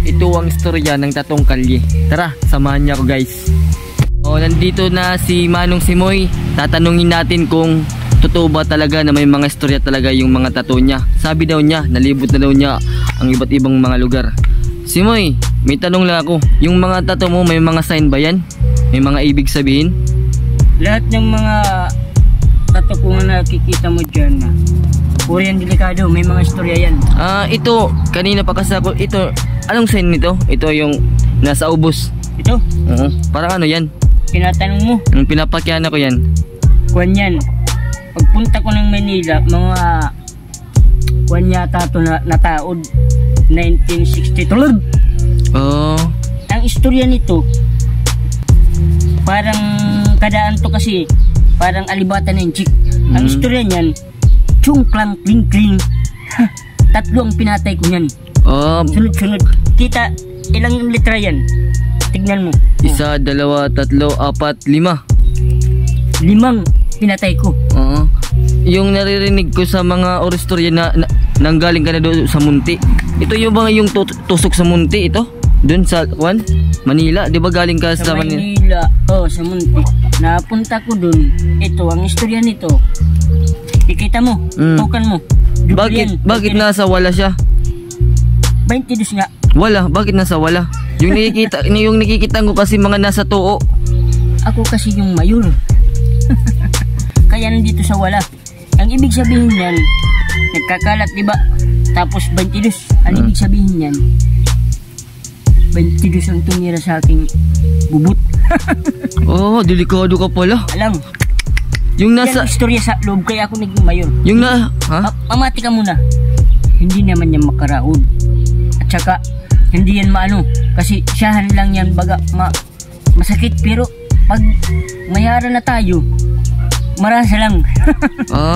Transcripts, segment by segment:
ito ang istorya ng Tatong Kalye. Tara, samahan niya ako guys. Nandito na si Manong Simoy. Tatanungin natin kung totoo ba talaga na may mga istorya talaga yung mga tattoo niya. Sabi daw niya, nalibot na daw niya ang iba't ibang mga lugar. Simoy, may tanong lang ako. Yung mga tattoo mo, may mga sign ba yan? May mga ibig sabihin? Lahat ng mga tattoo ko na nakikita mo dyan, puro yan delikado, may mga istorya yan. Ito, kanina pa kasi ako, ito, anong sign nito? Ito yung nasa ubos. Ito? Parang ano yan? Tinatanong mo? Pinapakyan ako yan. Kuwan yan. Pagpunta ko ng Manila, mga kuwan yata ito na taon, 1962. Ang istorya nito, parang kadaan to kasi, parang alibatan ng chick. Ang istorya niyan, chung klang kling kling. Tatlo ang pinatay ko niyan. Sunod-sunod. Kita, ilang litra yan? Tignan mo. 1, 2, 3, 4, 5. 5 pinatay ko. Yung naririnig ko sa mga oristorya na nanggaling ka na doon sa Munti. Ito yung ba yung tusok sa Munti ito? Doon sa Manila, 'di ba galing ka sa Manila? Sa Munti. Napunta ko doon. Ito ang istorya nito. Ikita mo, tukan mo. Bakit nasa wala siya? 22 nga. Wala, bakit nasa wala? Yung nakikita ko kasi mga nasa tuo. Ako kasi yung mayor. Kaya nandito sa wala. Ang ibig sabihin niyan, nagkakalat, di ba? Tapos 22. Ang ibig sabihin niyan, 22 ang tumira sa aking bubut. Delikado ka pala. Alam. Yung nasa istorya sa loob, kaya ako naging mayor. Yung na, Mamati ka muna. Hindi naman yan makaraod. At saka, hindi yan maano. Kasi siyahan lang yan baga masakit. Pero pag mayara na tayo, marasa lang.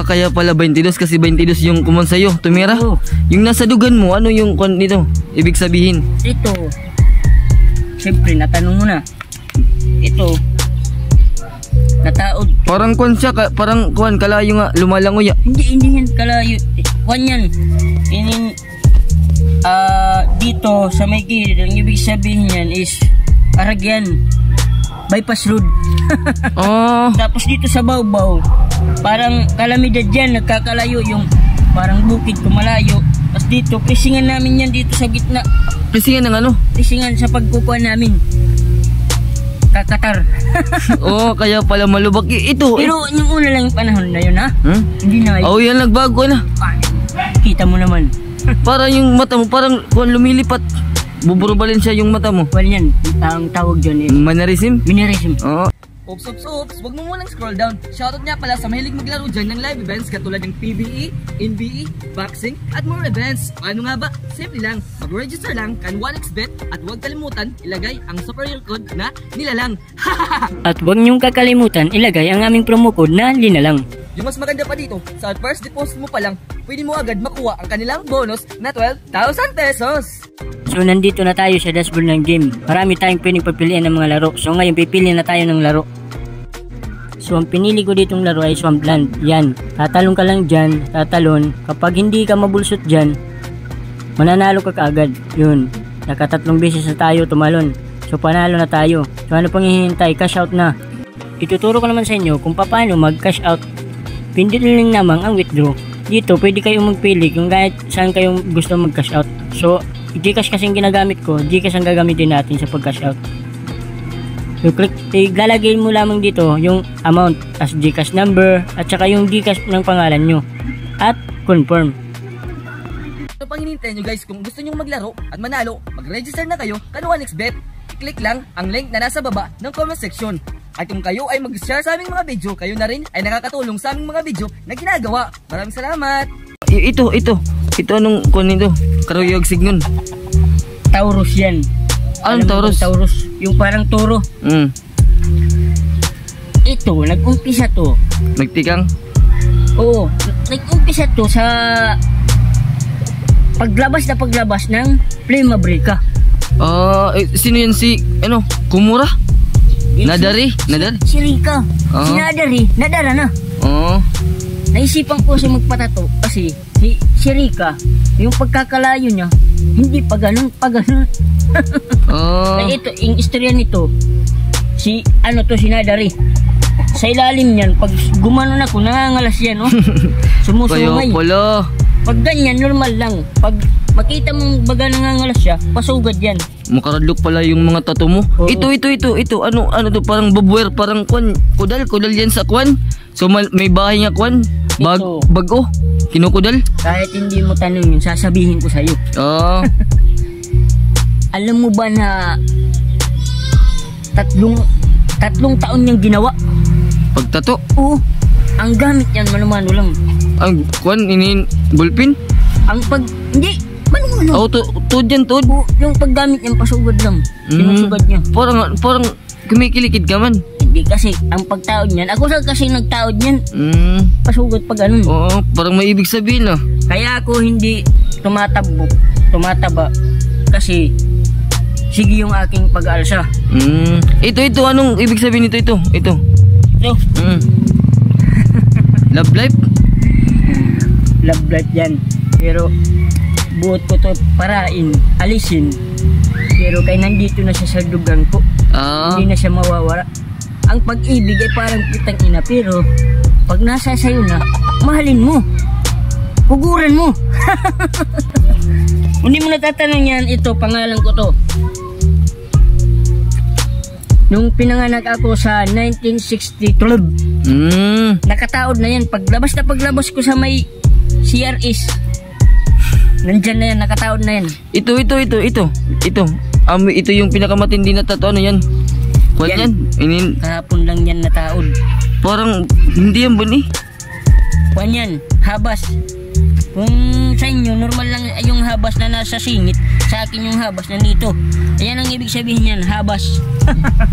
Kaya pala 22 kasi 22 yung kumon sa'yo, tumira. Yung nasa dugan mo, ano yung nito? Ibig sabihin? Ito, siyempre natanong mo na. Ito, nataod. Parang kwan siya, parang kwan, kalayo nga, lumalangoy. Hindi yan kalayo. Kwan yan. Dito sa may gilid, ang ibig sabihin yan is Aragyan, bypass road. Tapos dito sa Bawbaw, parang kalamidad dyan, nagkakalayo yung parang bukid kumalayo. Tapos dito, presingan namin yan dito sa gitna. Presingan ng ano? Presingan sa pagkukuha namin. Kakatar. Kaya pala malubak ito. Pero yung una lang yung panahon na yun, ha? Hindi na yun. Yan nagbago na. Kita mo naman. Parang yung mata mo, parang lumilipat. Buburubalin siya yung mata mo. Well yan, ang tawag dyan Mannerism? Mannerism. Oops, wag mo munang scroll down. Shoutout nga pala sa mahilig maglaro dyan ng live events katulad ng PBE, NBE, boxing, at more events. Paano nga ba? Simple lang. Mag-register lang kan 1xbet at huwag kalimutan ilagay ang superior code na nilalang. At huwag niyong kakalimutan ilagay ang aming promo code na linalang. Yung mas maganda pa dito, sa first deposit mo pa lang, pwede mo agad makuha ang kanilang bonus na 12,000 pesos. So nandito na tayo sa dashboard ng game. Marami tayong pwedeng pagpilian ng mga laro. So ngayon pipili na tayo ng laro. So ang pinili ko ditong laro ay Swampland. Yan, tatalon ka lang dyan, tatalon. Kapag hindi ka mabulsot dyan, mananalo ka kaagad. Yun, nakatatlong beses na tayo tumalon. So panalo na tayo. So ano pang hihintay? Cash out na. Ituturo ko naman sa inyo kung paano mag cash out. Pindutin lang naman ang withdraw. Dito pwede kayong magpili kung kahit saan kayong gusto mag cash out. So Gcash kasing ginagamit ko, Gcash ang gagamitin natin sa pag cash out. So click, lalagay mo lamang dito yung amount as Gcash number at saka yung Gcash ng pangalan nyo at confirm. Ano pang hinihintay nyo guys? Kung gusto nyo maglaro at manalo, mag-register na kayo kan 1xbet. I-click lang ang link na nasa baba ng comment section. At kung kayo ay mag-share sa aming mga video, kayo na rin ay nakakatulong sa aming mga video na ginagawa. Maraming salamat! Ito anong nito? Karuyog signon. Taurus yan. Anong Taurus? Taurus, yung parang toro. Ito, nag-umpisa to. Nagtikang? Oo, nag-umpisa to sa paglabas ng Flema Breca. Sino yan si, Kumura? Nadari? Si Rika. Si Nadari, nadara na. Naisipan ko siya magpatato kasi si Rika, yung pagkakalayo niya, hindi pa ganun. Oh. Kaya ito, yung istorya nito, si Nadari. Sa ilalim niyan, pag gumanon ako, nangangalas yan, oh. Sumusungay. Kaya pala. Pag ganyan, normal lang. Pag makita mong baga nangangalas siya, pasugad yan. Makaradlok pala yung mga tato mo. Oo. Ito. Ano to, parang babuwer, parang kwan. Kudal yan sa kwan. So may bahay nga kwan. Ito. Bago. Kinukudal. Kahit hindi mo tanongin, sasabihin ko sa'yo. Ah. Alam mo ba na tatlong taon niyang ginawa? Pagtato. Oo. Ang gamit yan, mano-mano lang. Ang kwan, bulpin. Hindi, mano-mano. Oh, tuod yan, tuod. Oo, yung paggamit niyang pasugad lang. Sinusugad niya. Parang kumikilikid ka man. Hindi kasi, ang pagtaod niyan, ako kasi nagtaod niyan. Pasugad pa ganun. Oo, parang may ibig sabihin ah. Kaya ako hindi tumataba. Kasi, sige yung aking pag-aalsa. Ito, anong ibig sabihin nito? Ito. Ito. Love life? Love life yan. Pero, buot ko to parain, alisin. Pero kay nandito na siya sa dugang ko. Hindi na siya mawawala. Ang pag-ibig ay parang kitang ina. Pero, pag nasa sayo na, mahalin mo. Puguran mo. Hindi mo natatanong yan, ito, pangalan ko to. Nung pinanganak ako sa 1962, nakataod na yan. Paglabas ko sa may CRS, nandyan na yan, nakataod na yan. Ito. Ito yung pinakamatindi na tato. Ano yan? Kwan yan? Kahapon lang yan nataod. Parang hindi yan buni. Kwan yan, habas. Kung sa inyo, normal lang yung habas na nasa singit. Sa akin yung habas na dito. Ayan ang ibig sabihin yan, habas.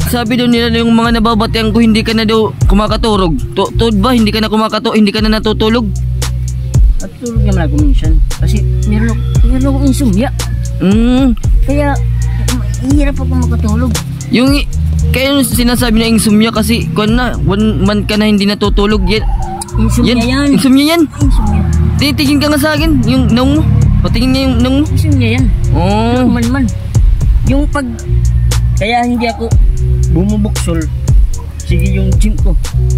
Sabi daw nila na yung mga nababatian ko, hindi ka na daw kumakaturog. Tuod ba? Hindi ka na hindi ka na natutulog? At tulog naman ako minsan. Kasi meron akong insomnia. Kaya, hirap ako makatulog. Kaya yung sinasabi na insomnia kasi kung na, 1 month ka na hindi natutulog. Insomnia yan. Insomnia yan? Insomnia. Titingin ka nga sa akin, yung naong mo. Patingin niya yung naong mo. Insomnia yan. Oh. Man. Yung kaya hindi ako bumubuksol. Sige yung gym ko.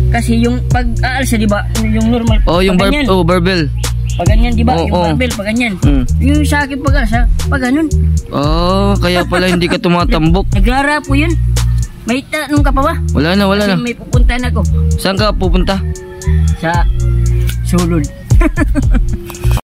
Kasi yung pag-aalsa, di ba? Yung normal. Oh, yung barbell. Pag ganyan, di ba? Yung barbell, pag ganyan. Yung sa akin pag-aalsa, pag ganun. Oh, kaya pala hindi ka tumatambok. Naglara po yun. May tanong ka pa ba? Wala na. Kasi may pupuntahan ako. Saan ka pupunta? Sa Sulod.